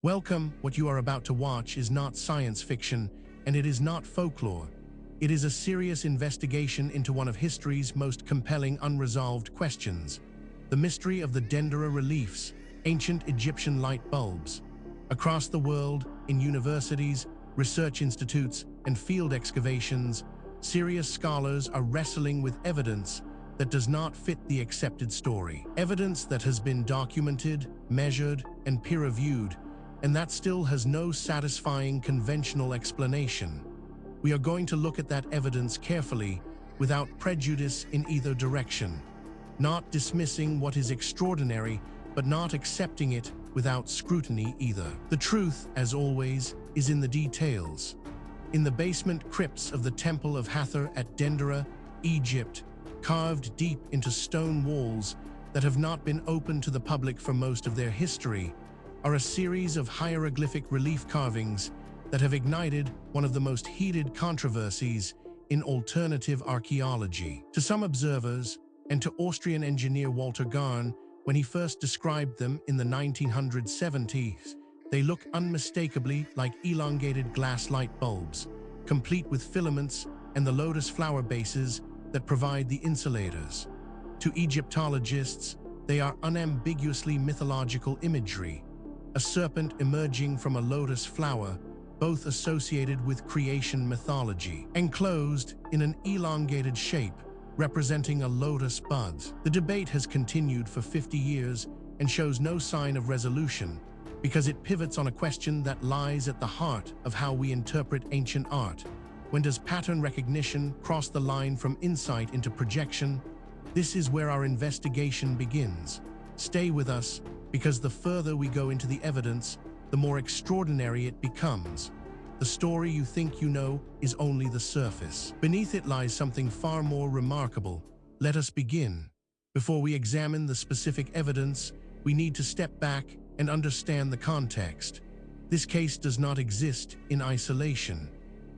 Welcome. What you are about to watch is not science fiction, and it is not folklore. It is a serious investigation into one of history's most compelling unresolved questions: the mystery of the Dendera Reliefs, ancient Egyptian light bulbs. Across the world, in universities, research institutes, and field excavations, serious scholars are wrestling with evidence that does not fit the accepted story. Evidence that has been documented, measured, and peer-reviewed, and that still has no satisfying conventional explanation. We are going to look at that evidence carefully, without prejudice in either direction, not dismissing what is extraordinary, but not accepting it without scrutiny either. The truth, as always, is in the details. In the basement crypts of the Temple of Hathor at Dendera, Egypt, carved deep into stone walls that have not been open to the public for most of their history, are a series of hieroglyphic relief carvings that have ignited one of the most heated controversies in alternative archaeology. To some observers, and to Austrian engineer Walter Garn when he first described them in the 1970s, they look unmistakably like elongated glass light bulbs, complete with filaments and the lotus flower bases that provide the insulators. To Egyptologists, they are unambiguously mythological imagery: a serpent emerging from a lotus flower, both associated with creation mythology, enclosed in an elongated shape representing a lotus bud. The debate has continued for 50 years and shows no sign of resolution, because it pivots on a question that lies at the heart of how we interpret ancient art. When does pattern recognition cross the line from insight into projection? This is where our investigation begins. Stay with us, because the further we go into the evidence, the more extraordinary it becomes. The story you think you know is only the surface. Beneath it lies something far more remarkable. Let us begin. Before we examine the specific evidence, we need to step back and understand the context. This case does not exist in isolation.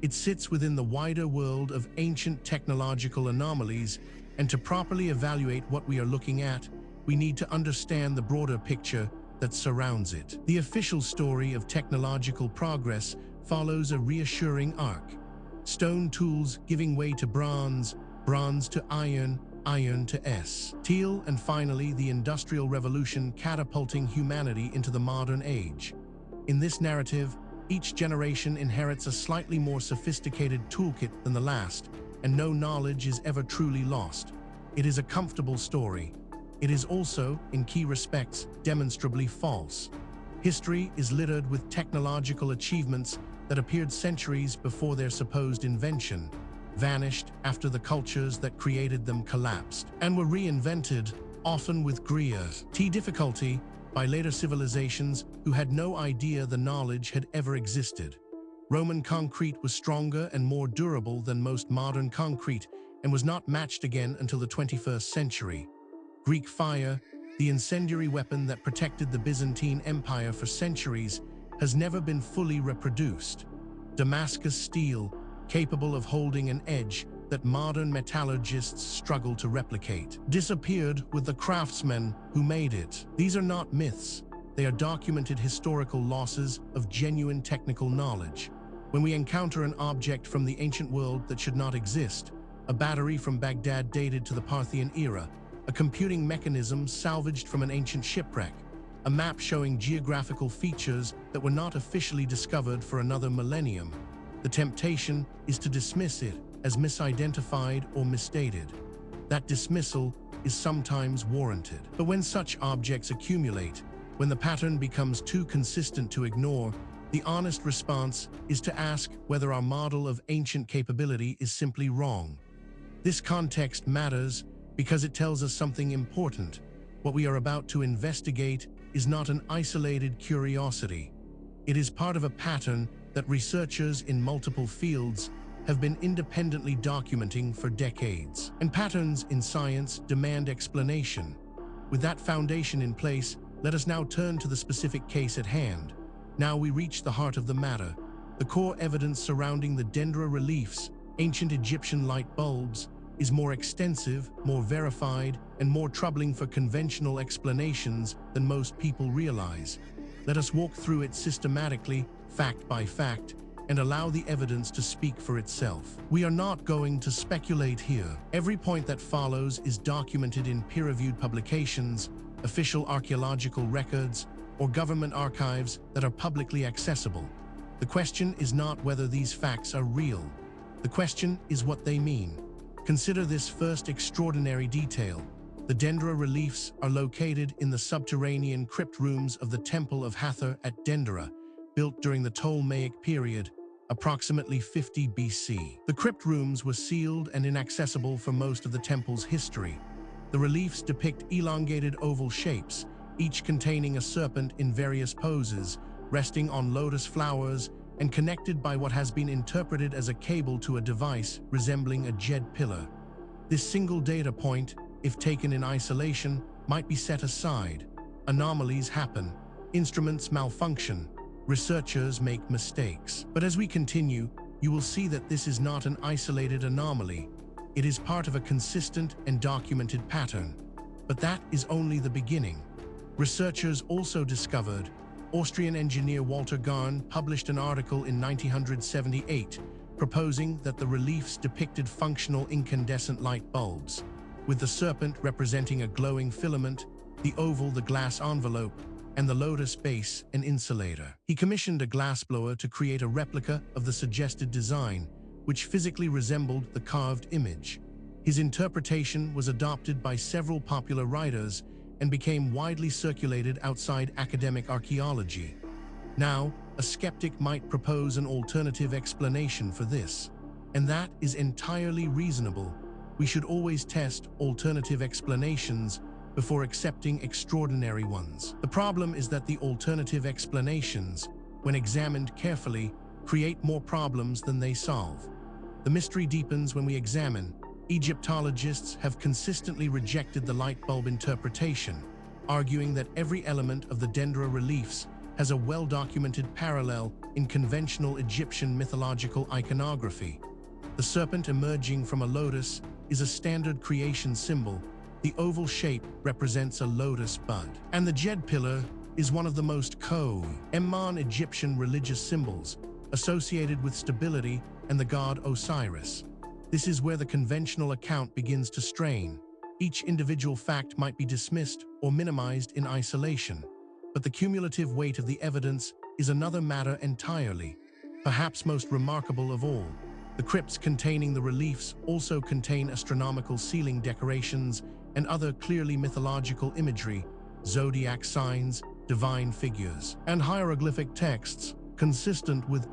It sits within the wider world of ancient technological anomalies, and to properly evaluate what we are looking at, we need to understand the broader picture that surrounds it. The official story of technological progress follows a reassuring arc: stone tools giving way to bronze, bronze to iron, iron to steel, and finally the Industrial Revolution catapulting humanity into the modern age. In this narrative, each generation inherits a slightly more sophisticated toolkit than the last, and no knowledge is ever truly lost. It is a comfortable story. It is also, in key respects, demonstrably false. History is littered with technological achievements that appeared centuries before their supposed invention, vanished after the cultures that created them collapsed, and were reinvented, often with greater difficulty, by later civilizations who had no idea the knowledge had ever existed. Roman concrete was stronger and more durable than most modern concrete, and was not matched again until the 21st century. Greek fire, the incendiary weapon that protected the Byzantine Empire for centuries, has never been fully reproduced. Damascus steel, capable of holding an edge that modern metallurgists struggle to replicate, disappeared with the craftsmen who made it. These are not myths. They are documented historical losses of genuine technical knowledge. When we encounter an object from the ancient world that should not exist, a battery from Baghdad dated to the Parthian era, a computing mechanism salvaged from an ancient shipwreck, a map showing geographical features that were not officially discovered for another millennium, the temptation is to dismiss it as misidentified or misstated. That dismissal is sometimes warranted. But when such objects accumulate, when the pattern becomes too consistent to ignore, the honest response is to ask whether our model of ancient capability is simply wrong. This context matters because it tells us something important. What we are about to investigate is not an isolated curiosity. It is part of a pattern that researchers in multiple fields have been independently documenting for decades. And patterns in science demand explanation. With that foundation in place, let us now turn to the specific case at hand. Now we reach the heart of the matter. The core evidence surrounding the Dendera Reliefs, ancient Egyptian light bulbs, is more extensive, more verified, and more troubling for conventional explanations than most people realize. Let us walk through it systematically, fact by fact, and allow the evidence to speak for itself. We are not going to speculate here. Every point that follows is documented in peer-reviewed publications, official archaeological records, or government archives that are publicly accessible. The question is not whether these facts are real. The question is what they mean. Consider this first extraordinary detail. The Dendera Reliefs are located in the subterranean crypt rooms of the Temple of Hathor at Dendera, built during the Ptolemaic period, approximately 50 BC. The crypt rooms were sealed and inaccessible for most of the temple's history. The reliefs depict elongated oval shapes, each containing a serpent in various poses, resting on lotus flowers and connected by what has been interpreted as a cable to a device resembling a jed pillar. This single data point, if taken in isolation, might be set aside. Anomalies happen, instruments malfunction, researchers make mistakes. But as we continue, you will see that this is not an isolated anomaly. It is part of a consistent and documented pattern. But that is only the beginning. Researchers also discovered Austrian engineer Walter Garn published an article in 1978 proposing that the reliefs depicted functional incandescent light bulbs, with the serpent representing a glowing filament, the oval the glass envelope, and the lotus base an insulator. He commissioned a glassblower to create a replica of the suggested design, which physically resembled the carved image. His interpretation was adopted by several popular writers and became widely circulated outside academic archaeology. Now, a skeptic might propose an alternative explanation for this, and that is entirely reasonable. We should always test alternative explanations before accepting extraordinary ones. The problem is that the alternative explanations, when examined carefully, create more problems than they solve. The mystery deepens when we examine. Egyptologists have consistently rejected the light bulb interpretation, arguing that every element of the Dendera Reliefs has a well-documented parallel in conventional Egyptian mythological iconography. The serpent emerging from a lotus is a standard creation symbol. The oval shape represents a lotus bud. And the jed pillar is one of the most common Egyptian religious symbols, associated with stability and the god Osiris. This is where the conventional account begins to strain. Each individual fact might be dismissed or minimized in isolation, but the cumulative weight of the evidence is another matter entirely. Perhaps most remarkable of all, the crypts containing the reliefs also contain astronomical ceiling decorations and other clearly mythological imagery, zodiac signs, divine figures, and hieroglyphic texts consistent with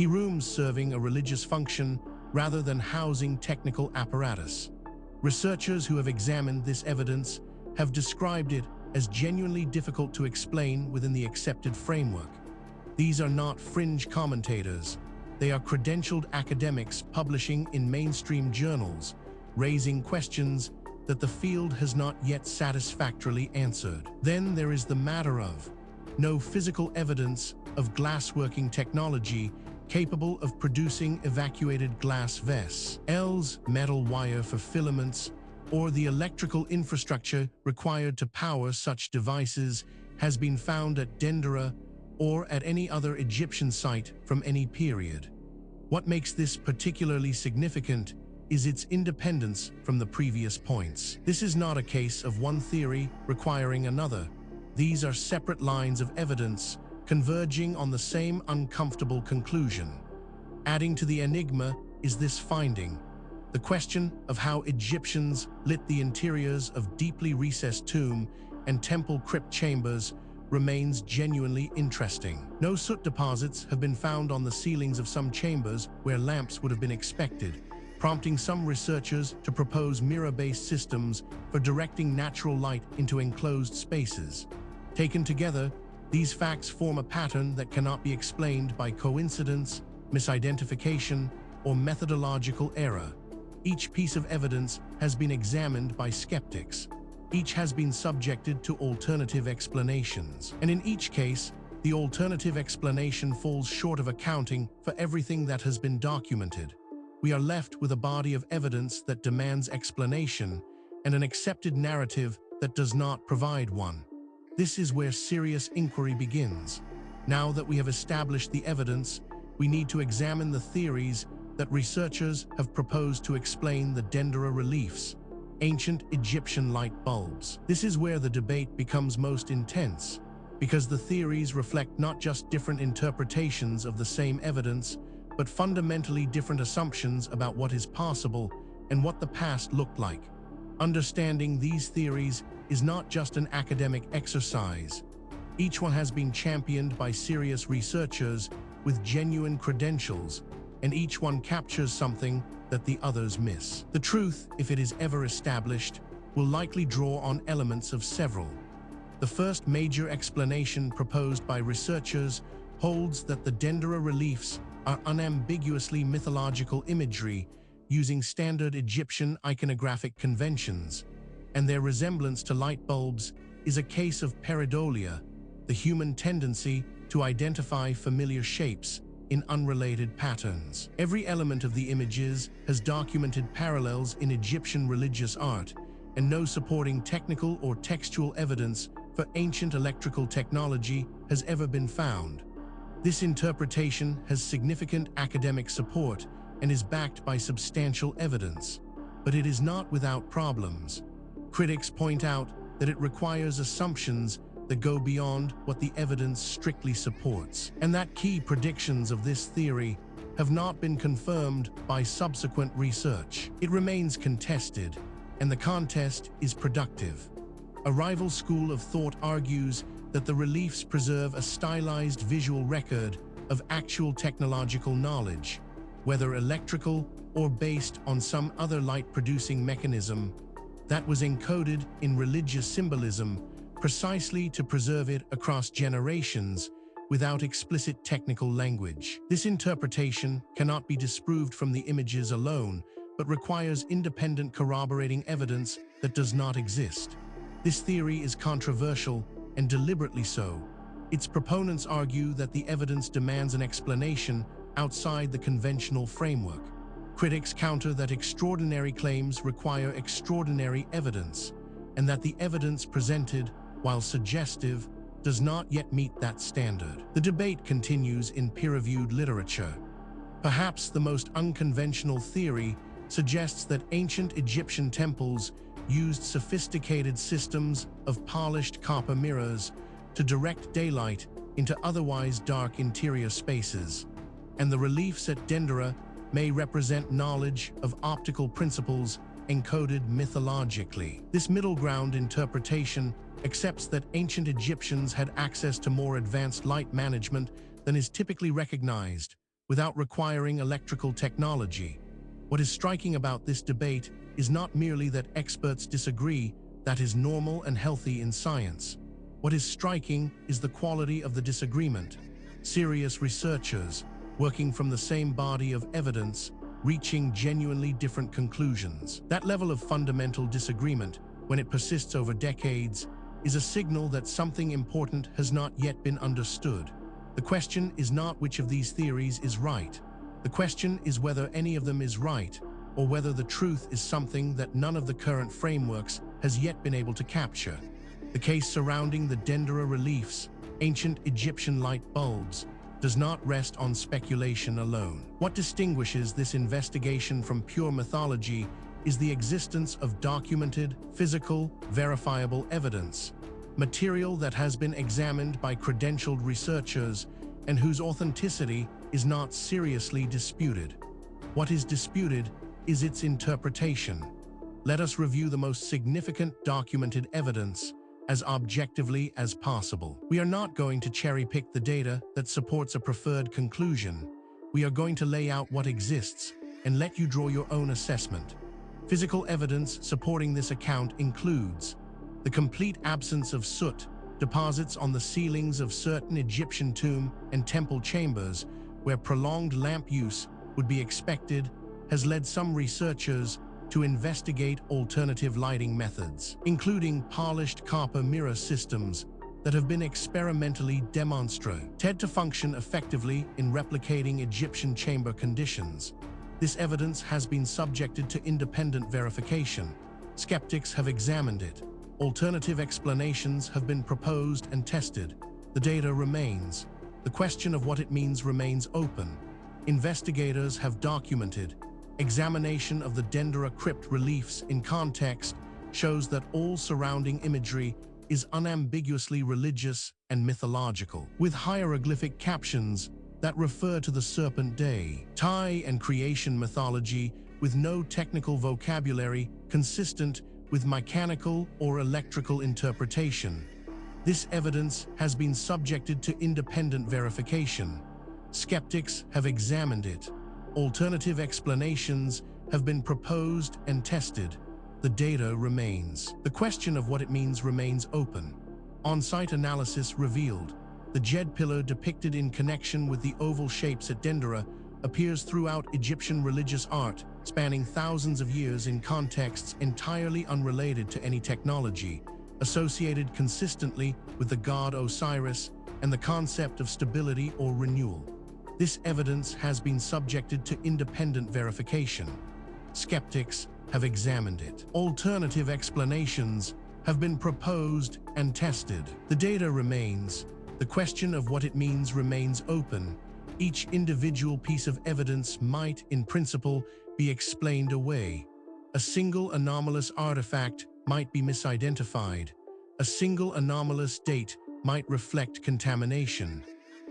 rooms serving a religious function rather than housing technical apparatus. Researchers who have examined this evidence have described it as genuinely difficult to explain within the accepted framework. These are not fringe commentators. They are credentialed academics publishing in mainstream journals, raising questions that the field has not yet satisfactorily answered. Then there is the matter of no physical evidence of glassworking technology capable of producing evacuated glass vessels, metal wire for filaments, or the electrical infrastructure required to power such devices has been found at Dendera or at any other Egyptian site from any period. What makes this particularly significant is its independence from the previous points. This is not a case of one theory requiring another. These are separate lines of evidence converging on the same uncomfortable conclusion. Adding to the enigma is this finding: the question of how Egyptians lit the interiors of deeply recessed tomb and temple crypt chambers remains genuinely interesting. No soot deposits have been found on the ceilings of some chambers where lamps would have been expected, prompting some researchers to propose mirror-based systems for directing natural light into enclosed spaces. Taken together, these facts form a pattern that cannot be explained by coincidence, misidentification, or methodological error. Each piece of evidence has been examined by skeptics. Each has been subjected to alternative explanations. And in each case, the alternative explanation falls short of accounting for everything that has been documented. We are left with a body of evidence that demands explanation and an accepted narrative that does not provide one. This is where serious inquiry begins. Now that we have established the evidence, we need to examine the theories that researchers have proposed to explain the Dendera Reliefs, ancient Egyptian light bulbs. This is where the debate becomes most intense, because the theories reflect not just different interpretations of the same evidence, but fundamentally different assumptions about what is possible and what the past looked like. Understanding these theories is not just an academic exercise. Each one has been championed by serious researchers with genuine credentials, and each one captures something that the others miss. The truth, if it is ever established, will likely draw on elements of several. The first major explanation proposed by researchers holds that the Dendera Reliefs are unambiguously mythological imagery using standard Egyptian iconographic conventions, and their resemblance to light bulbs is a case of pareidolia, the human tendency to identify familiar shapes in unrelated patterns. Every element of the images has documented parallels in Egyptian religious art, and no supporting technical or textual evidence for ancient electrical technology has ever been found. This interpretation has significant academic support and is backed by substantial evidence, but it is not without problems. Critics point out that it requires assumptions that go beyond what the evidence strictly supports, and that key predictions of this theory have not been confirmed by subsequent research. It remains contested, and the contest is productive. A rival school of thought argues that the reliefs preserve a stylized visual record of actual technological knowledge, whether electrical or based on some other light-producing mechanism that was encoded in religious symbolism precisely to preserve it across generations without explicit technical language. This interpretation cannot be disproved from the images alone, but requires independent corroborating evidence that does not exist. This theory is controversial, and deliberately so. Its proponents argue that the evidence demands an explanation outside the conventional framework. Critics counter that extraordinary claims require extraordinary evidence, and that the evidence presented, while suggestive, does not yet meet that standard. The debate continues in peer-reviewed literature. Perhaps the most unconventional theory suggests that ancient Egyptian temples used sophisticated systems of polished copper mirrors to direct daylight into otherwise dark interior spaces, and the reliefs at Dendera may represent knowledge of optical principles encoded mythologically. This middle ground interpretation accepts that ancient Egyptians had access to more advanced light management than is typically recognized, without requiring electrical technology. What is striking about this debate is not merely that experts disagree. That is normal and healthy in science. What is striking is the quality of the disagreement. Serious researchers, working from the same body of evidence, reaching genuinely different conclusions. That level of fundamental disagreement, when it persists over decades, is a signal that something important has not yet been understood. The question is not which of these theories is right. The question is whether any of them is right, or whether the truth is something that none of the current frameworks has yet been able to capture. The case surrounding the Dendera Reliefs, ancient Egyptian light bulbs, does not rest on speculation alone. What distinguishes this investigation from pure mythology is the existence of documented, physical, verifiable evidence, material that has been examined by credentialed researchers and whose authenticity is not seriously disputed. What is disputed is its interpretation. Let us review the most significant documented evidence as objectively as possible. We are not going to cherry-pick the data that supports a preferred conclusion. We are going to lay out what exists and let you draw your own assessment. Physical evidence supporting this account includes the complete absence of soot, deposits on the ceilings of certain Egyptian tomb and temple chambers where prolonged lamp use would be expected, has led some researchers to investigate alternative lighting methods, including polished copper mirror systems that have been experimentally demonstrated to function effectively in replicating Egyptian chamber conditions. This evidence has been subjected to independent verification. Skeptics have examined it, Alternative explanations have been proposed and tested. The data remains. The question of what it means remains open. Investigators have documented. Examination of the Dendera crypt reliefs in context shows that all surrounding imagery is unambiguously religious and mythological, with hieroglyphic captions that refer to the serpent day, Thai and creation mythology with no technical vocabulary consistent with mechanical or electrical interpretation. This evidence has been subjected to independent verification. Skeptics have examined it. Alternative explanations have been proposed and tested. The data remains. The question of what it means remains open. On-site analysis revealed the jed pillar depicted in connection with the oval shapes at Dendera appears throughout Egyptian religious art, spanning thousands of years in contexts entirely unrelated to any technology, associated consistently with the god Osiris and the concept of stability or renewal. This evidence has been subjected to independent verification. Skeptics have examined it. Alternative explanations have been proposed and tested. The data remains. The question of what it means remains open. Each individual piece of evidence might, in principle, be explained away. A single anomalous artifact might be misidentified. A single anomalous date might reflect contamination.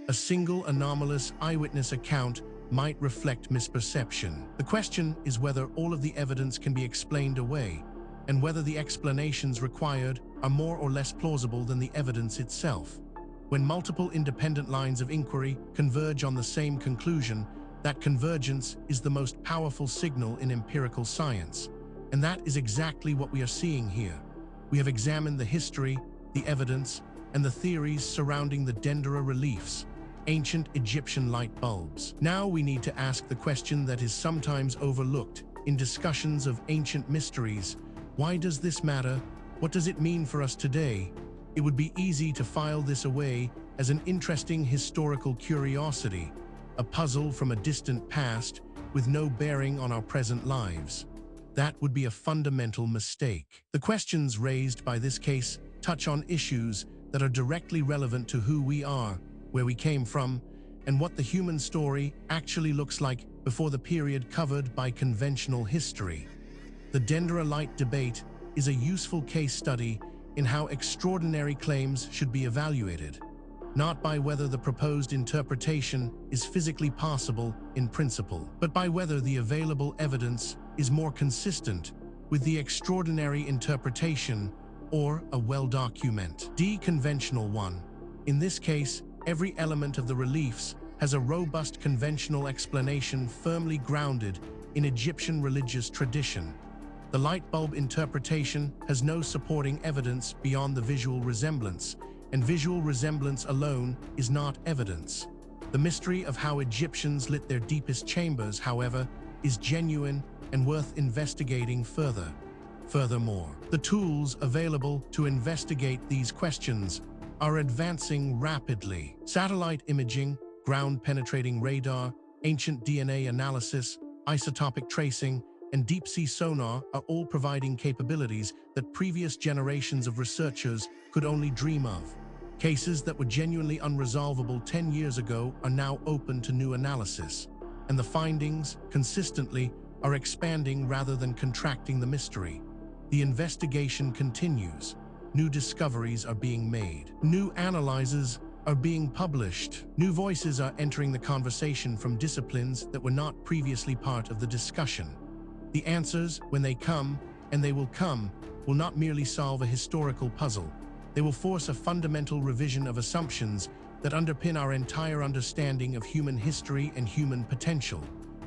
A single anomalous eyewitness account might reflect misperception. The question is whether all of the evidence can be explained away, and whether the explanations required are more or less plausible than the evidence itself. When multiple independent lines of inquiry converge on the same conclusion, that convergence is the most powerful signal in empirical science. And that is exactly what we are seeing here. We have examined the history, the evidence, and the theories surrounding the Dendera reliefs, ancient Egyptian light bulbs. Now we need to ask the question that is sometimes overlooked in discussions of ancient mysteries. Why does this matter? What does it mean for us today? It would be easy to file this away as an interesting historical curiosity, a puzzle from a distant past with no bearing on our present lives. That would be a fundamental mistake. The questions raised by this case touch on issues that are directly relevant to who we are, where we came from, and what the human story actually looks like before the period covered by conventional history. The Dendera light debate is a useful case study in how extraordinary claims should be evaluated, not by whether the proposed interpretation is physically possible in principle, but by whether the available evidence is more consistent with the extraordinary interpretation or a well-documented, conventional one. In this case, every element of the reliefs has a robust conventional explanation firmly grounded in Egyptian religious tradition. The light bulb interpretation has no supporting evidence beyond the visual resemblance, and visual resemblance alone is not evidence. The mystery of how Egyptians lit their deepest chambers, however, is genuine and worth investigating further. Furthermore, the tools available to investigate these questions are advancing rapidly. Satellite imaging, ground-penetrating radar, ancient DNA analysis, isotopic tracing, and deep-sea sonar are all providing capabilities that previous generations of researchers could only dream of. Cases that were genuinely unresolvable 10 years ago are now open to new analysis, and the findings, consistently, are expanding rather than contracting the mystery. The investigation continues. New discoveries are being made. New analyses are being published. New voices are entering the conversation from disciplines that were not previously part of the discussion. The answers, when they come, and they will come, will not merely solve a historical puzzle. They will force a fundamental revision of assumptions that underpin our entire understanding of human history and human potential.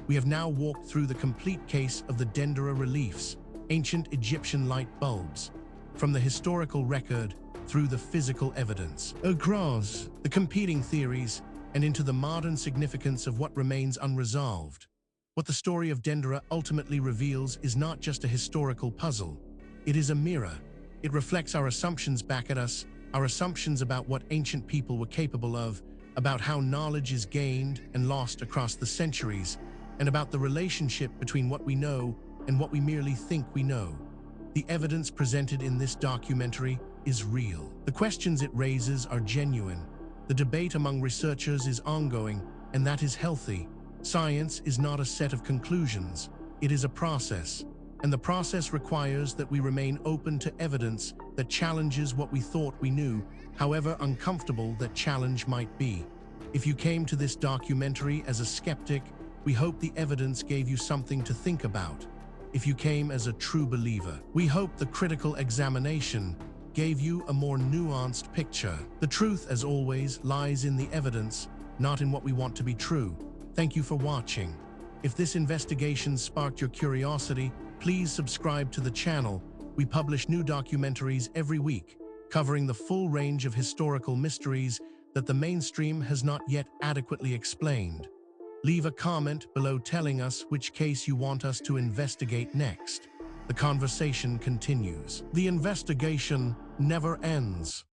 We have now walked through the complete case of the Dendera reliefs, ancient Egyptian light bulbs, from the historical record through the physical evidence, across the competing theories, and into the modern significance of what remains unresolved. What the story of Dendera ultimately reveals is not just a historical puzzle. It is a mirror. It reflects our assumptions back at us, our assumptions about what ancient people were capable of, about how knowledge is gained and lost across the centuries, and about the relationship between what we know and what we merely think we know. The evidence presented in this documentary is real. The questions it raises are genuine. The debate among researchers is ongoing, and that is healthy. Science is not a set of conclusions. It is a process. And the process requires that we remain open to evidence that challenges what we thought we knew, however uncomfortable that challenge might be. If you came to this documentary as a skeptic, we hope the evidence gave you something to think about. If you came as a true believer, we hope the critical examination gave you a more nuanced picture. The truth, as always, lies in the evidence, not in what we want to be true. Thank you for watching. If this investigation sparked your curiosity, please subscribe to the channel. We publish new documentaries every week, covering the full range of historical mysteries that the mainstream has not yet adequately explained. Leave a comment below telling us which case you want us to investigate next. The conversation continues. The investigation never ends.